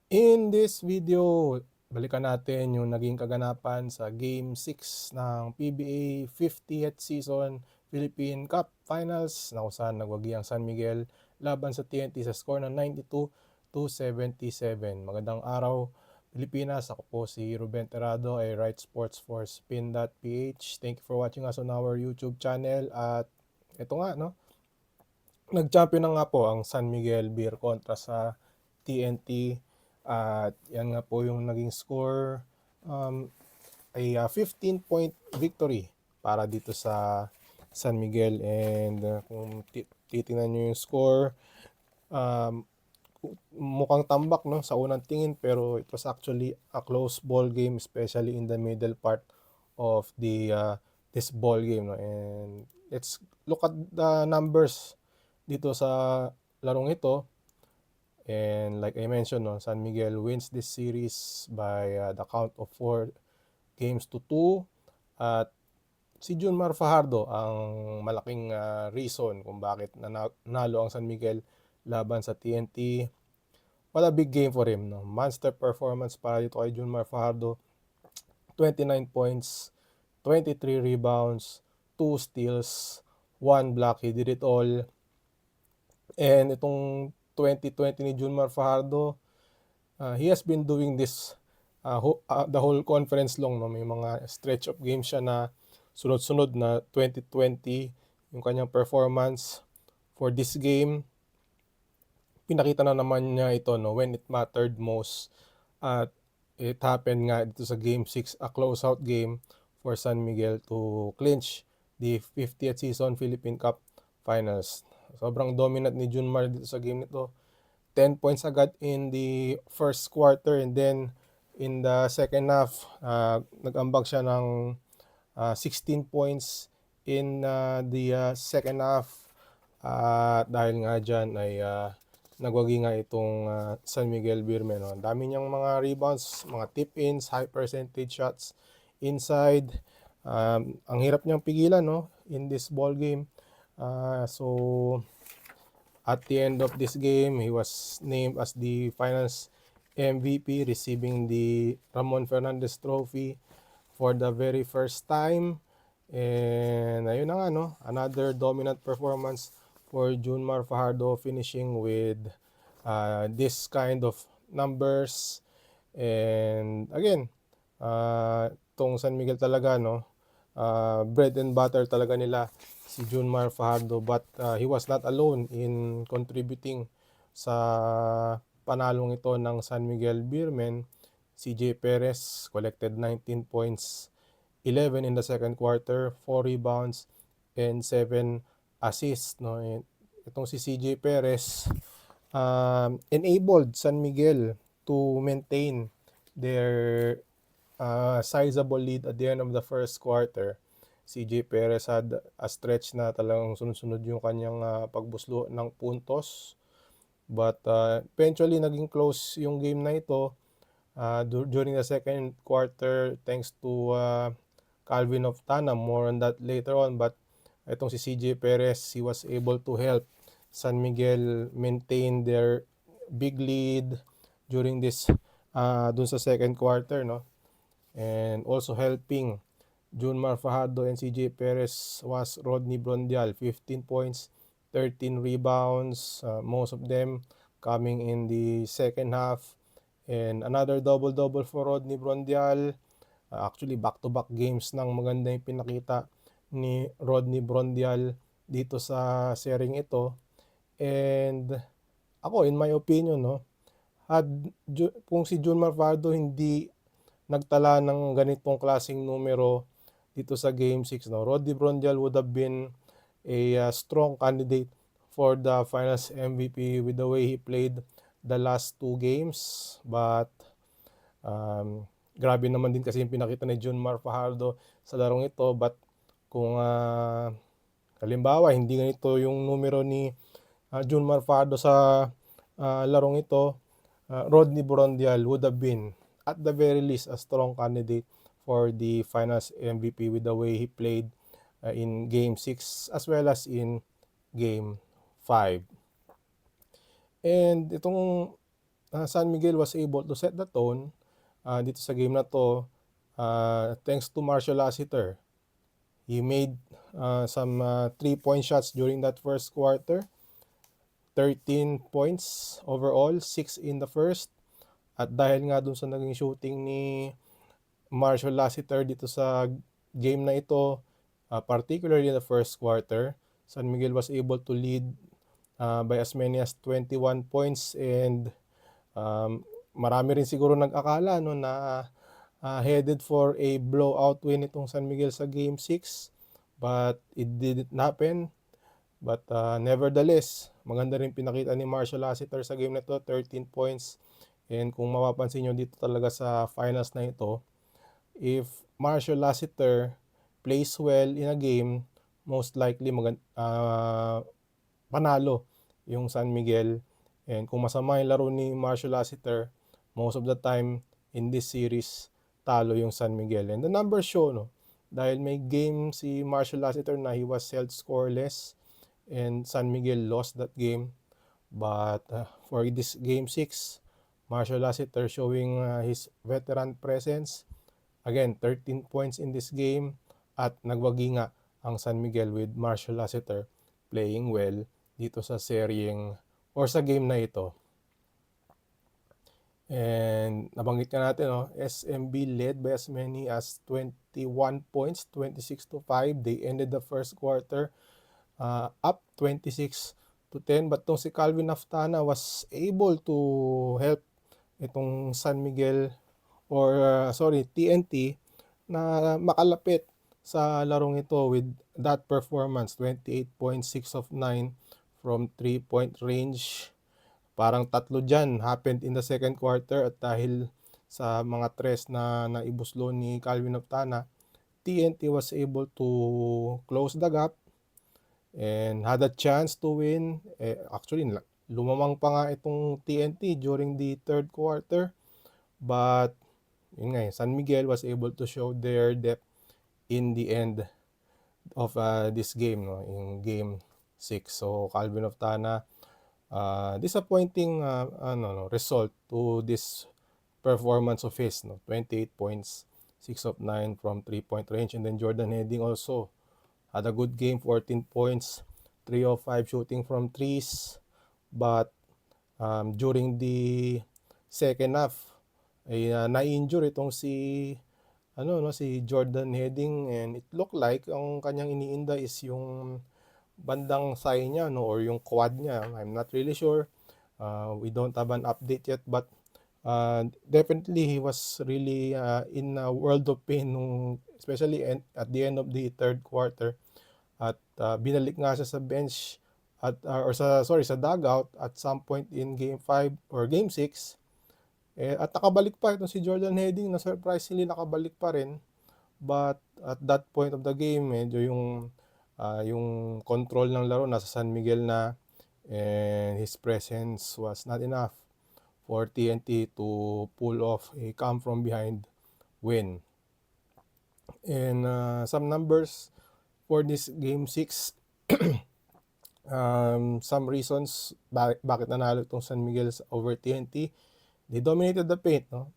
In this video, balikan natin yung naging kaganapan sa Game 6 ng PBA 50th Season Philippine Cup Finals na kung saan nagwagi ang San Miguel laban sa TNT sa score ng 92-77. Magandang araw, Pilipinas. Ako po si Ruben Terrado, ay Right Sports for Spin.ph. Thank you for watching us on our YouTube channel. At ito nga, no? Nag-champion na nga po ang San Miguel Beer kontra sa TNT. At yan nga po yung naging score, ay 15-point victory para dito sa San Miguel. And kung titingnan nyo yung score, um, mukhang tambak, no, sa unang tingin, pero it was actually a close ball game, especially in the middle part of this ball game, no? And let's look at the numbers dito sa larong ito. And like I mentioned, no, San Miguel wins this series by the count of 4-2. At si Junmar Fajardo ang malaking reason kung bakit nanalo ang San Miguel laban sa TNT. What a big game for him, no? Monster performance para dito kay Junmar Fajardo. 29 points, 23 rebounds, 2 steals, 1 block. He did it all. And itong 2020 ni Junmar Fajardo, he has been doing this the whole conference long, no? May mga stretch of games siya na sunod-sunod na 2020 yung kanyang performance. For this game, pinakita na naman niya ito, no, when it mattered most. At it happened nga dito sa Game 6, a closeout game for San Miguel to clinch the 50th Season Philippine Cup Finals. Sobrang dominant ni Junmar dito sa game nito. 10 points agad in the first quarter, and then in the second half, nag-ambag siya ng 16 points in the second half. Dahil nga dyan ay nagwagi nga itong San Miguel Beermen, no? Ang dami niyang mga rebounds, mga tip-ins, high percentage shots inside. Ang hirap niyang pigilan, no, in this ball game. So at the end of this game, he was named as the finals MVP, receiving the Ramon Fernandez Trophy for the very first time. And ayun na nga, no, another dominant performance for Junmar Fajardo, finishing with this kind of numbers. And again, itong San Miguel talaga, no, bread and butter talaga nila si Junmar Fajardo, but he was not alone in contributing sa panalong ito ng San Miguel Beermen. CJ Perez collected 19 points, 11 in the second quarter, 4 rebounds, and 7 assists, no? Itong si CJ Perez enabled San Miguel to maintain their sizable lead at the end of the first quarter. CJ Perez had a stretch na talagang sunod-sunod yung kanyang pagbuslo ng puntos. But eventually naging close yung game na ito during the second quarter, thanks to Calvin Oftana. More on that later on. But itong si CJ Perez, he was able to help San Miguel maintain their big lead during this dun sa second quarter, no? And also helping Junmar Fajardo and CJ Perez was Rodney Brondial, 15 points, 13 rebounds, most of them coming in the second half. And another double-double for Rodney Brondial. Actually, back-to-back games ng maganda yung pinakita ni Rodney Brondial dito sa sharing ito. And ako, in my opinion, no, kung si Junmar Fajardo hindi nagtala ng ganitong klaseng numero dito sa Game 6, no, Rodney Brondial would have been a strong candidate for the finals MVP with the way he played the last two games. But grabe naman din kasi yung pinakita ni Junmar Fajardo sa larong ito. But kung halimbawa hindi ganito yung numero ni Junmar Fajardo sa larong ito, Rodney Brondial would have been at the very least a strong candidate for the finals MVP with the way he played in Game 6 as well as in Game 5. And itong San Miguel was able to set the tone dito sa game na to thanks to Marshall Lassiter. He made some 3-point shots during that first quarter. 13 points overall, 6 in the first. At dahil nga dun sa naging shooting ni Marshall Lassiter dito sa game na ito, particularly in the first quarter, San Miguel was able to lead by as many as 21 points and marami rin siguro nag-akala no, na headed for a blowout win itong San Miguel sa Game 6 but it didn't happen. But nevertheless, maganda rin pinakita ni Marshall Lassiter sa game na ito, 13 points. And kung mapapansin nyo dito talaga sa finals na ito, if Marshall Lassiter plays well in a game, most likely panalo yung San Miguel. And kung masama yung laro ni Marshall Lassiter, most of the time in this series, talo yung San Miguel. And the numbers show, no? Dahil may game si Marshall Lassiter na he was held scoreless and San Miguel lost that game. But for this game 6, Marshall Lassiter showing his veteran presence. Again, 13 points in this game at nagwagi nga ang San Miguel with Marshall Lassiter playing well dito sa seryeng or sa game na ito. And nabanggit ka natin, no? SMB led by as many as 21 points, 26-5. They ended the first quarter up 26-10. But tong si Calvin Naftana was able to help itong San Miguel TNT na makalapit sa larong ito with that performance, 28.6 of 9 from 3-point range. Parang tatlo dyan happened in the second quarter at dahil sa mga tres na naibuslo ni Calvin Naftana, TNT was able to close the gap and had a chance to win. Actually, lumamang pa nga itong TNT during the third quarter. But, yun nga, San Miguel was able to show their depth in the end of this game, no, in game 6. So, Calvin Naftana, disappointing result to this performance of his, no? 28 points, 6 of 9 from 3-point range. And then Jordan Heading also had a good game, 14 points, 3 of 5 shooting from threes. But during the second half, ay na-injure itong si Jordan Heading, and it looked like ang kanyang iniinda is yung bandang thigh niya, no, or yung quad niya. I'm not really sure. We don't have an update yet, but definitely he was really in a world of pain especially at the end of the third quarter. At binalik nga siya sa bench sa dugout at some point in game 5 or game 6. At nakabalik pa itong si Jordan Heading, na surprisingly nakabalik pa rin. But at that point of the game, medyo yung control ng laro nasa San Miguel na, and his presence was not enough for TNT to pull off a come from behind win. And some numbers for this game 6. Some reasons bakit nanalo itong San Miguel over TNT. They dominated the paint, no?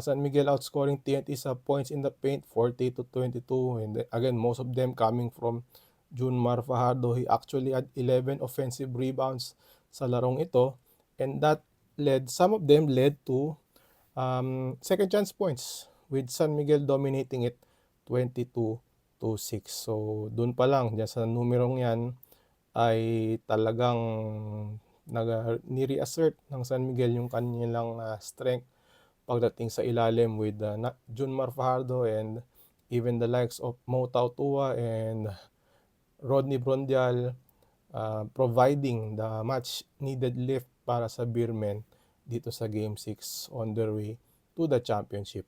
San Miguel outscoring TNT sa points in the paint, 40-22. And again, most of them coming from Junmar Fajardo. He actually had 11 offensive rebounds sa larong ito. And that some of them led to second chance points, with San Miguel dominating it 22-6. So, dun pa lang, dyan sa numerong yan, ay talagang ni-reassert ng San Miguel yung kanilang strength pagdating sa ilalim with Junmar Fajardo and even the likes of Mo Tautua and Rodney Brondial providing the much needed lift para sa Beermen dito sa Game 6 on their way to the championship.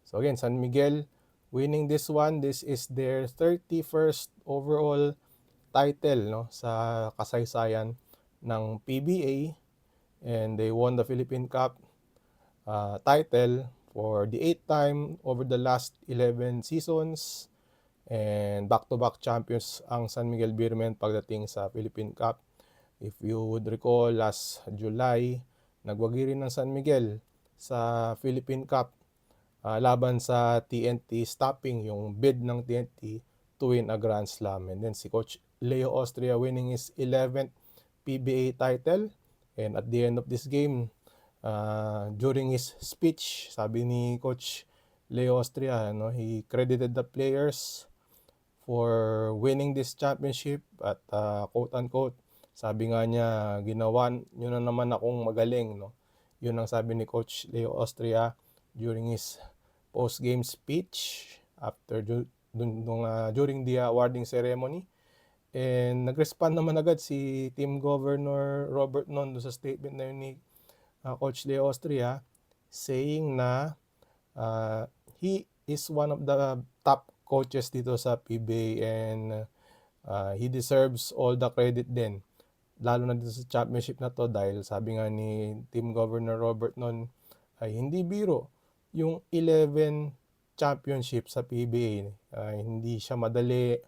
So again, San Miguel winning this one. This is their 31st overall title, no, sa kasaysayan ng PBA, and they won the Philippine Cup title for the 8th time over the last 11 seasons, and back-to-back champions ang San Miguel Beermen pagdating sa Philippine Cup. If you would recall, last July, nagwagi rin ng San Miguel sa Philippine Cup laban sa TNT, stopping yung bid ng TNT to win a Grand Slam. And then si Coach Leo Austria winning his 11th PBA title. And at the end of this game, during his speech, sabi ni Coach Leo Austria, he credited the players for winning this championship at quote-unquote, sabi nga niya, ginawa nyo na naman akong magaling. Yun ang sabi ni Coach Leo Austria during his post-game speech after during the awarding ceremony. And nag-respond naman agad si Team Governor Robert Non sa statement na yun ni Coach Leo Austria, saying na he is one of the top coaches dito sa PBA and he deserves all the credit din. Lalo na dito sa championship na to dahil sabi nga ni Team Governor Robert Non ay hindi biro yung 11 championship sa PBA. Hindi siya madali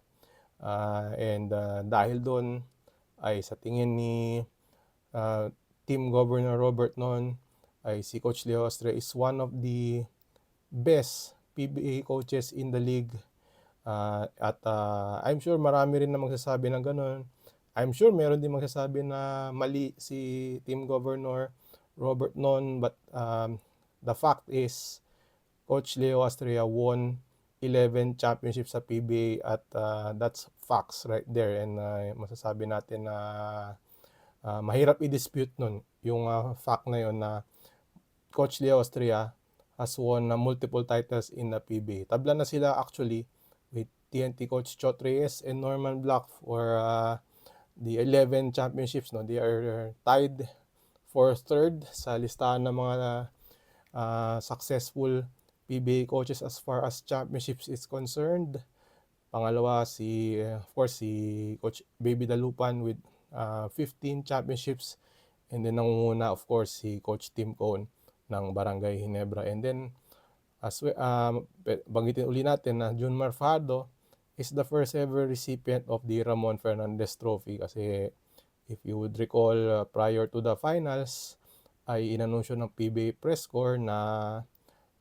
and dahil doon ay sa tingin ni Team Governor Robert Non ay si Coach Leo Austria is one of the best PBA coaches in the league. At I'm sure marami rin na magsasabi ng ganun. I'm sure meron din magsasabi na mali si Team Governor Robert Non, but the fact is Coach Leo Austria won 11 championships sa PBA at that's facts right there. And masasabi natin na mahirap i-dispute nun yung fact na yun na Coach Leo Austria has won multiple titles in the PBA. Tabla na sila actually with TNT coach Chot Reyes and Norman Black for the 11 championships. They are tied for third sa listahan ng mga successful PBA coaches as far as championships is concerned. Pangalawa of course si Coach Baby Dalupan with 15 championships, and then nangunguna of course si Coach Tim Cone ng Barangay Ginebra. And then banggitin uli natin na Junmar Fajardo is the first ever recipient of the Ramon Fernandez Trophy kasi if you would recall prior to the finals ay inanunsyo ng PBA press corps na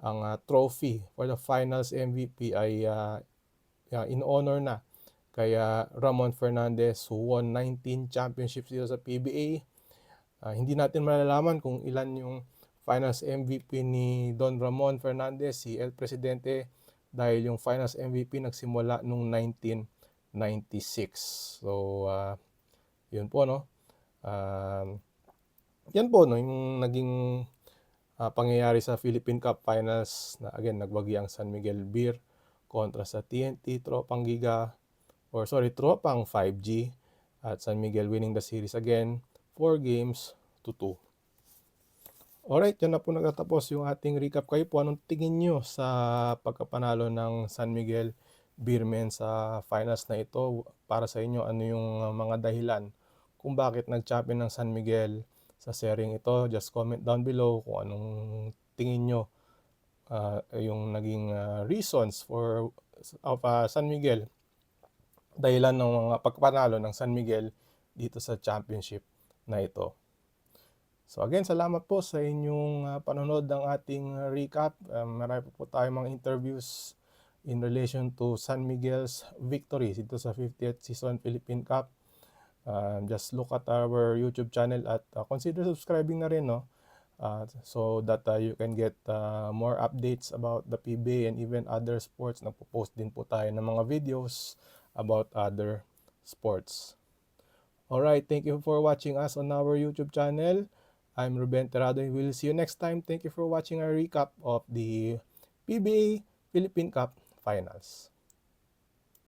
ang trophy for the finals MVP ay in honor na kaya Ramon Fernandez who won 19 championships dito sa PBA. Hindi natin malalaman kung ilan yung finals MVP ni Don Ramon Fernandez, si El Presidente, dahil yung finals MVP nagsimula nung 1996. So, yun po, no? Yan po, no? Yung naging pangyayari sa Philippine Cup Finals na again, nagwagi ang San Miguel Beer kontra sa TNT, Tropang 5G at San Miguel winning the series again 4-2. Alright, yan na po nagtatapos yung ating recap. Kayo po, anong tingin nyo sa pagkapanalo ng San Miguel Beermen sa finals na ito? Para sa inyo, ano yung mga dahilan kung bakit nag-champion ng San Miguel sa series ito? Just comment down below kung anong tingin nyo yung naging reasons of San Miguel, dahilan ng mga pagpanalo ng San Miguel dito sa championship na ito. So again, salamat po sa inyong panonood ng ating recap. Marami po tayong mga interviews in relation to San Miguel's victory dito sa 50th season Philippine Cup. Just look at our YouTube channel at consider subscribing na rin, no? So that you can get more updates about the PBA and even other sports. Nagpo-post din po tayo ng mga videos about other sports. Alright, thank you for watching us on our YouTube channel. I'm Ruben Terrado and we'll see you next time. Thank you for watching our recap of the PBA Philippine Cup Finals.